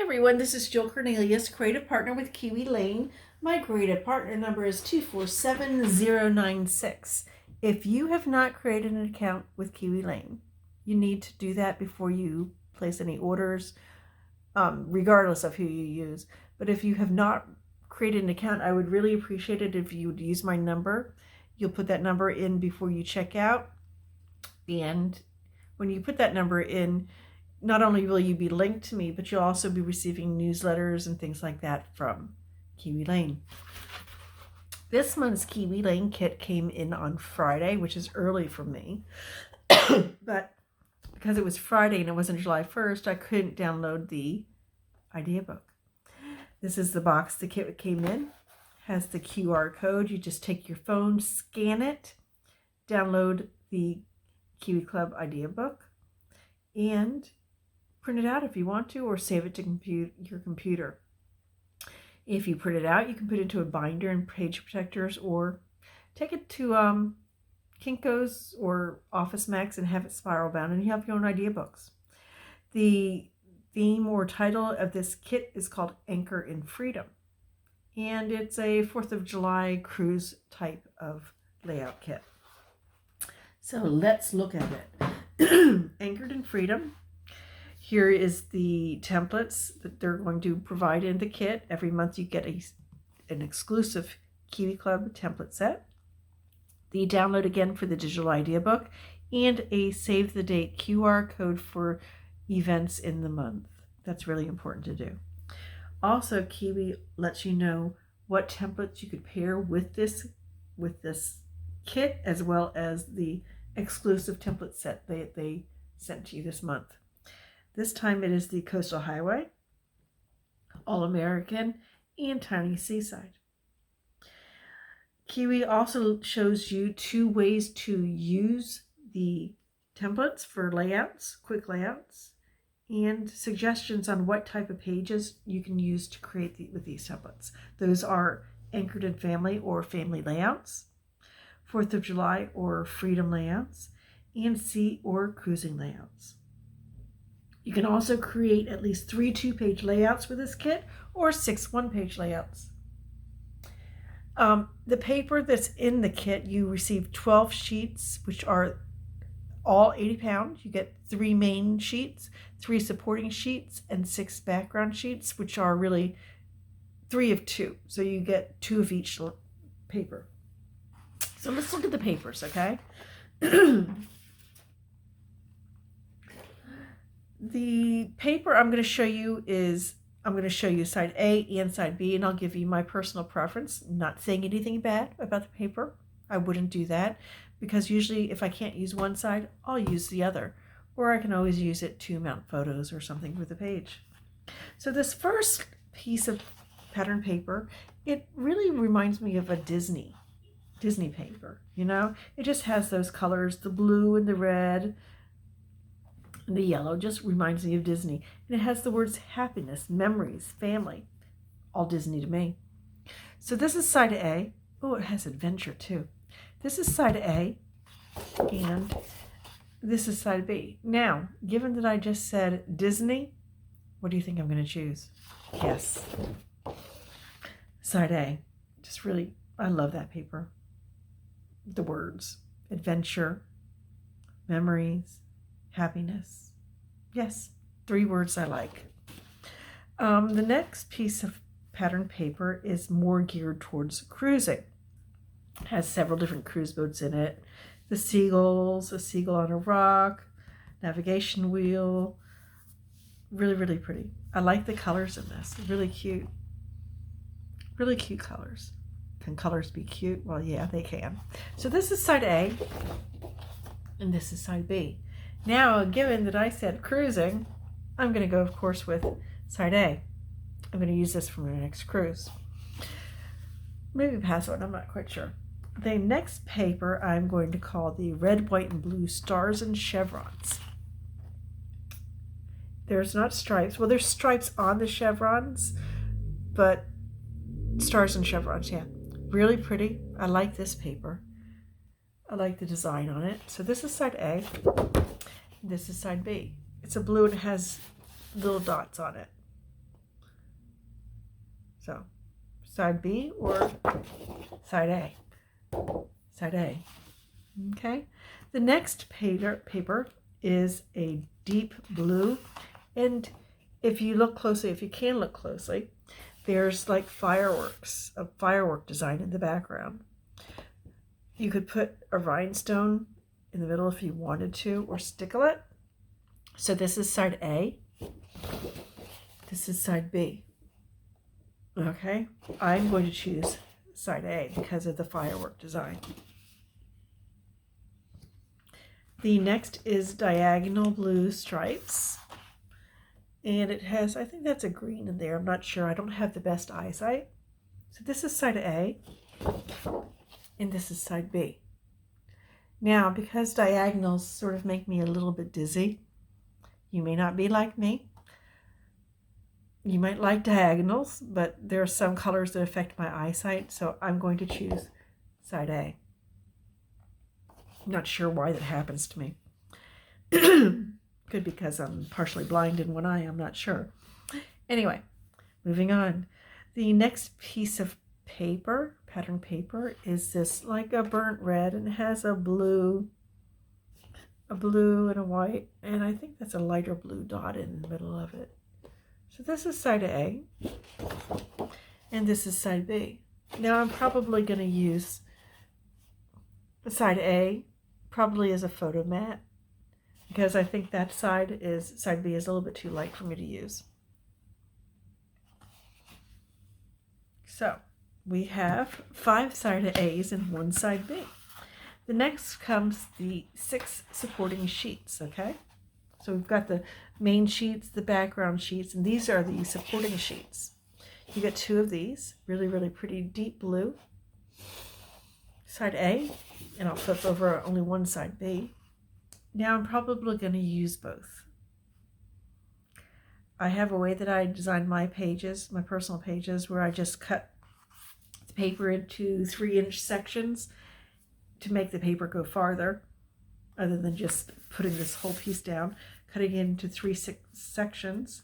everyone, this is Jill Cornelius, creative partner with Kiwi Lane. My creative partner number is 247096. If you have not created an account with Kiwi Lane, you need to do that before you place any orders, regardless of who you use. But if you have not created an account, I would really appreciate it if you would use my number. You'll put that number in before you check out. And when you put that number in, not only will you be linked to me, but you'll also be receiving newsletters and things like that from Kiwi Lane. This month's Kiwi Lane kit came in on Friday, which is early for me. But because it was Friday and it wasn't July 1st, I couldn't download the idea book. This is the box the kit came in. Has the QR code. You just take your phone, scan it, download the Kiwi Club idea book, and print it out if you want to, or save it to your computer. If you print it out, you can put it into a binder and page protectors, or take it to Kinko's or Office Max and have it spiral bound, and you have your own idea books. The theme or title of this kit is called Anchor in Freedom, and it's a 4th of July cruise type of layout kit. So let's look at it. Anchored in Freedom. Here is the templates that they're going to provide in the kit. Every month you get an exclusive Kiwi Club template set, the download again for the digital idea book, and a save the date QR code for events in the month. That's really important to do. Also, Kiwi lets you know what templates you could pair with this kit, as well as the exclusive template set they sent to you this month. This time it is the Coastal Highway, All American, and Tiny Seaside. Kiwi also shows you 2 ways to use the templates for layouts, quick layouts, and suggestions on what type of pages you can use to create with these templates. Those are Anchored in Family or Family layouts, 4th of July or Freedom layouts, and Sea or Cruising layouts. You can also create at least 3 2-page layouts with this kit, or 6 1-page layouts. The paper that's in the kit, you receive 12 sheets, which are all 80 pounds. You get 3 main sheets, 3 supporting sheets, and 6 background sheets, which are really 3 of 2. So you get 2 of each paper. So let's look at the papers, okay? The paper I'm going to show you side A and side B, and I'll give you my personal preference. I'm not saying anything bad about the paper. I wouldn't do that, because usually if I can't use one side, I'll use the other. Or I can always use it to mount photos or something with the page. So this first piece of pattern paper, it really reminds me of a Disney paper, you know? It just has those colors, the blue and the red and the yellow, just reminds me of Disney. And it has the words happiness, memories, family, all Disney to me. So this is side A. Oh, it has adventure too. This is side A, and this is side B. Now, given that I just said Disney, what do you think I'm going to choose? Yes, side A. Just really, I love that paper. The words, adventure, memories, happiness. Yes, 3 words I like. The next piece of pattern paper is more geared towards cruising. It has several different cruise boats in it. The seagulls, a seagull on a rock, navigation wheel. Really, really pretty. I like the colors in this. Really cute. Really cute colors. Can colors be cute? Well, yeah, they can. So this is side A, and this is side B. Now, given that I said cruising, I'm going to go, of course, with side A. I'm going to use this for my next cruise. Maybe pass on, I'm not quite sure. The next paper I'm going to call the Red, White, and Blue Stars and Chevrons. There's not stripes. Well, there's stripes on the chevrons, but stars and chevrons, yeah. Really pretty. I like this paper. I like the design on it. So this is side A. This is side B. It's a blue and it has little dots on it. So side B or side A. Side A. Okay. The next paper is a deep blue. And if you look closely, if you can look closely, there's like fireworks, a firework design in the background. You could put a rhinestone in the middle if you wanted to, or stickle it. So this is side A. This is side B. Okay, I'm going to choose side A because of the firework design. The next is diagonal blue stripes. And it has, I think that's a green in there. I'm not sure. I don't have the best eyesight. So this is side A. And this is side B. Now, because diagonals sort of make me a little bit dizzy, you may not be like me. You might like diagonals, but there are some colors that affect my eyesight, so I'm going to choose side A. I'm not sure why that happens to me. Could be because I'm partially blind in one eye, I'm not sure. Anyway, moving on. The next piece of paper, pattern paper, is this like a burnt red, and it has a blue and a white, and I think that's a lighter blue dot in the middle of it. So this is side A, and this is side B. Now I'm probably going to use side A probably as a photo mat, because I think that side B is a little bit too light for me to use. So we have 5 side A's and 1 side B. The next comes the 6 supporting sheets, okay? So we've got the main sheets, the background sheets, and these are the supporting sheets. You get 2 of these, really, really pretty deep blue. Side A, and I'll flip over only 1 side B. Now I'm probably going to use both. I have a way that I design my pages, my personal pages, where I just cut the paper into 3-inch sections to make the paper go farther, other than just putting this whole piece down, cutting it into 3-inch sections,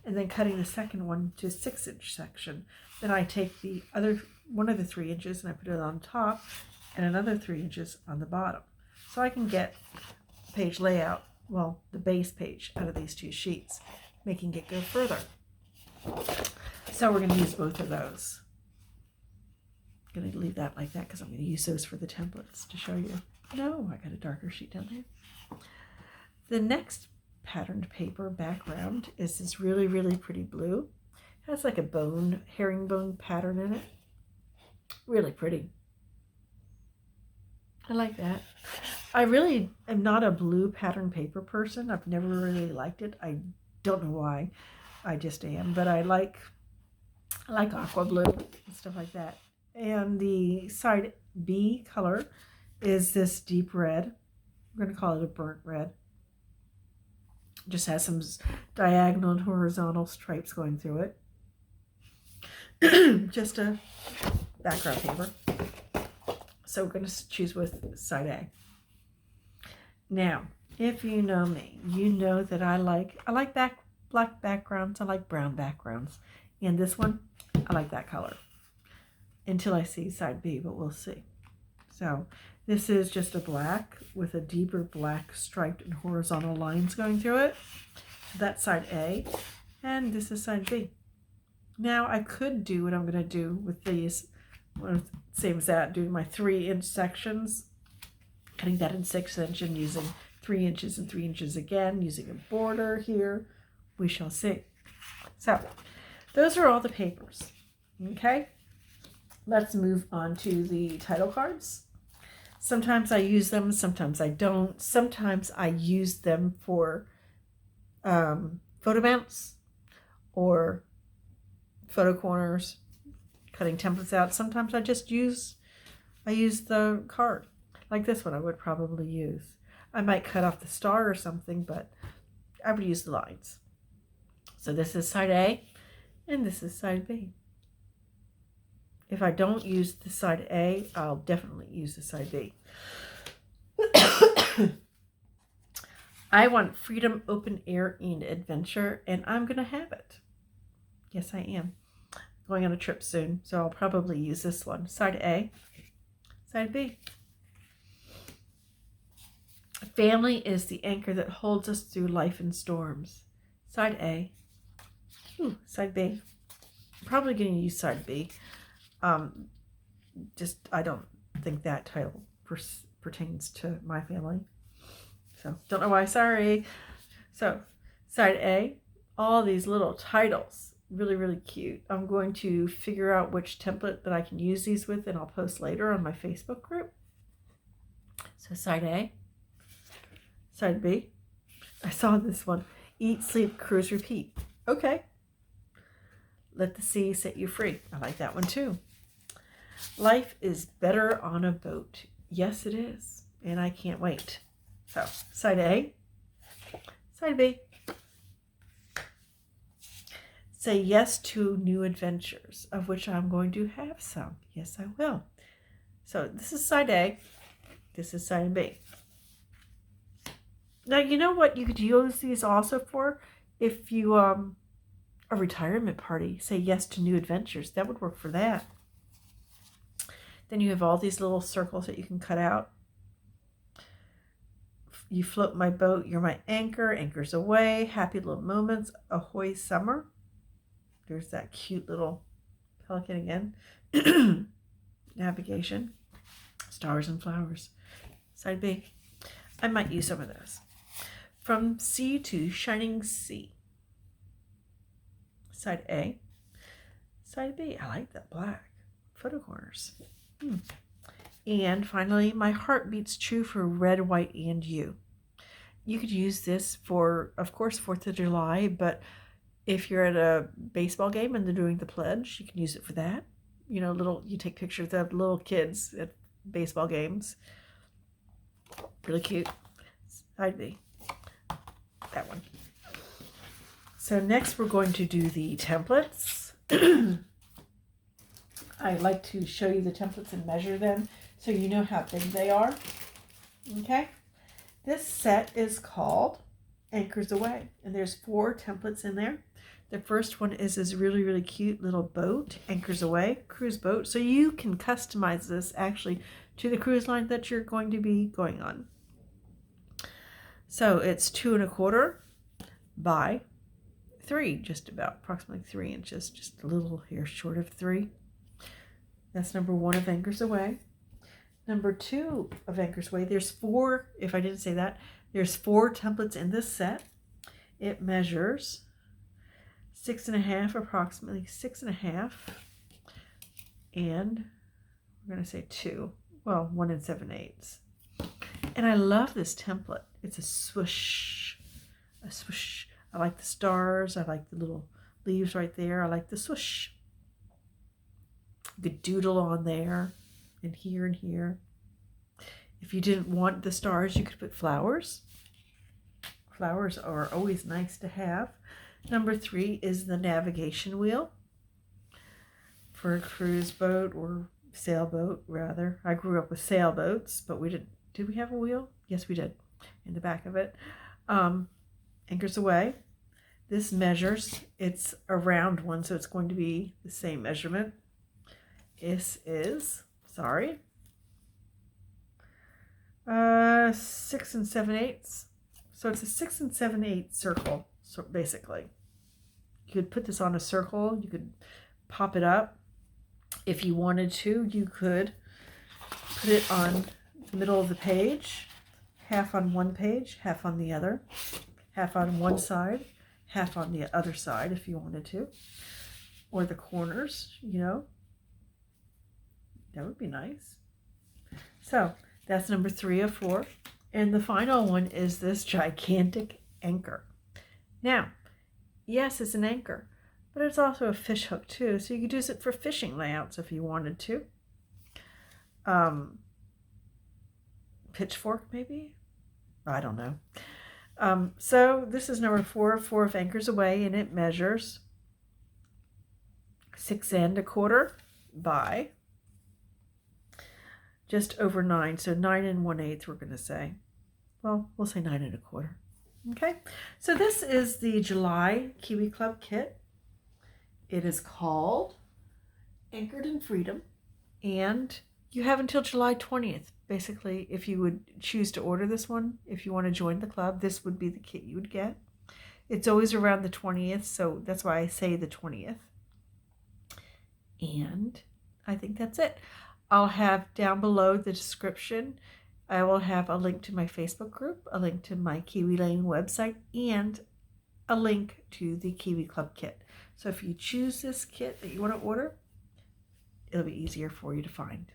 and then cutting the second one to a 6-inch section. Then I take the other one of the 3 inches and I put it on top, and another 3 inches on the bottom. So I can get page layout, well, the base page out of these 2 sheets, making it go further. So we're going to use both of those. I'm going to leave that like that because I'm going to use those for the templates to show you. No, I got a darker sheet down there. The next patterned paper background is this really, really pretty blue. It has like a herringbone pattern in it. Really pretty. I like that. I really am not a blue pattern paper person. I've never really liked it. I don't know why. I just am. But I like aqua blue and stuff like that. And the side B color is this deep red. We're going to call it a burnt red. Just has some diagonal and horizontal stripes going through it. Just a background paper. So we're going to choose with side A. Now, if you know me, you know that I like black backgrounds, I like brown backgrounds. And this one, I like that color. Until I see side B, but we'll see. So this is just a black with a deeper black striped and horizontal lines going through it. That's side A, and this is side B. Now I could do what I'm going to do with these, same as that, doing my 3-inch sections, cutting that in 6 inch and using 3 inches and 3 inches again, using a border here. We shall see. So those are all the papers. Okay, let's move on to the title cards. Sometimes I use them, sometimes I don't. Sometimes I use them for photo mounts or photo corners, cutting templates out. Sometimes I just use the card. Like this one I would probably use. I might cut off the star or something, but I would use the lines. So this is side A and this is side B. If I don't use the side A, I'll definitely use the side B. I want freedom, open air, and adventure, and I'm going to have it. Yes, I am. going on a trip soon, so I'll probably use this one. Side A, side B. Family is the anchor that holds us through life and storms. Side A. Ooh, side B. I'm probably going to use side B. I don't think that title pertains to my family. So, don't know why, sorry. So, side A, all these little titles. Really, really cute. I'm going to figure out which template that I can use these with, and I'll post later on my Facebook group. So, side A. Side B. I saw this one. Eat, sleep, cruise, repeat. Okay. Let the sea set you free. I like that one too. Life is better on a boat. Yes, it is. And I can't wait. So, side A. Side B. Say yes to new adventures, of which I'm going to have some. Yes, I will. So, this is side A. This is side B. Now, you know what you could use these also for? If you, a retirement party, say yes to new adventures. That would work for that. Then you have all these little circles that you can cut out. You float my boat, you're my anchor, anchors away, happy little moments, ahoy summer. There's that cute little pelican again. Navigation, stars and flowers. Side B. I might use some of those. From sea to shining sea. Side A. Side B. I like that black. Photo corners. And finally, my heart beats true for red, white, and you. You could use this for, of course, 4th of July, but if you're at a baseball game and they're doing the pledge, you can use it for that. You know, you take pictures of little kids at baseball games. Really cute. Side B. That one. So next we're going to do the templates. I like to show you the templates and measure them so you know how big they are. Okay? This set is called Anchors Away, and there's 4 templates in there. The first one is this really, really cute little boat, Anchors Away, cruise boat. So you can customize this actually to the cruise line that you're going to be going on. So it's 2 1/4 by 3, just about approximately 3 inches, just a little here short of 3. That's number 1 of Anchors Away. Number 2 of Anchors Away, there's 4, if I didn't say that, there's 4 templates in this set. It measures 6 1/2, approximately 6 1/2, and we're going to say 2, well, 1 7/8. And I love this template. It's a swoosh, a swoosh. I like the stars. I like the little leaves right there. I like the swoosh. The doodle on there and here and here. If you didn't want the stars, you could put flowers. Flowers are always nice to have. Number 3 is the navigation wheel for a cruise boat or sailboat, rather. I grew up with sailboats, but we didn't. Did we have a wheel? Yes, we did. In the back of it. Anchors Away. This measures. It's a round one, so it's going to be the same measurement. This is, 6 7/8. So it's a 6 7/8 circle, so basically. You could put this on a circle. You could pop it up. If you wanted to, you could put it on the middle of the page, half on one page, half on the other, half on one side, half on the other side if you wanted to, or the corners, you know. That would be nice. So that's number 3 of 4. And the final one is this gigantic anchor. Now, yes, it's an anchor, but it's also a fish hook too. So you could use it for fishing layouts if you wanted to. Pitchfork maybe? I don't know. So this is number 4 of Anchors Away, and it measures 6 1/4 by just over 9. So 9 1/8 we're going to say. Well, we'll say 9 1/4. Okay, so this is the July Kiwi Club kit. It is called Anchored in Freedom. And you have until July 20th. Basically, if you would choose to order this one, if you want to join the club, this would be the kit you would get. It's always around the 20th, so that's why I say the 20th. And I think that's it. I'll have down below the description, I will have a link to my Facebook group, a link to my Kiwi Lane website, and a link to the Kiwi Club kit. So if you choose this kit that you want to order, it'll be easier for you to find.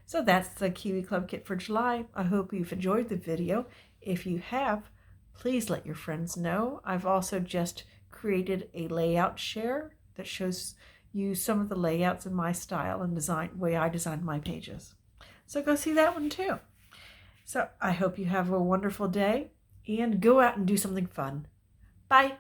So that's the Kiwi Club kit for July. I hope you've enjoyed the video. If you have, please let your friends know. I've also just created a layout share that shows you some of the layouts in my style and design, way I designed my pages. So go see that one too. So I hope you have a wonderful day and go out and do something fun. Bye.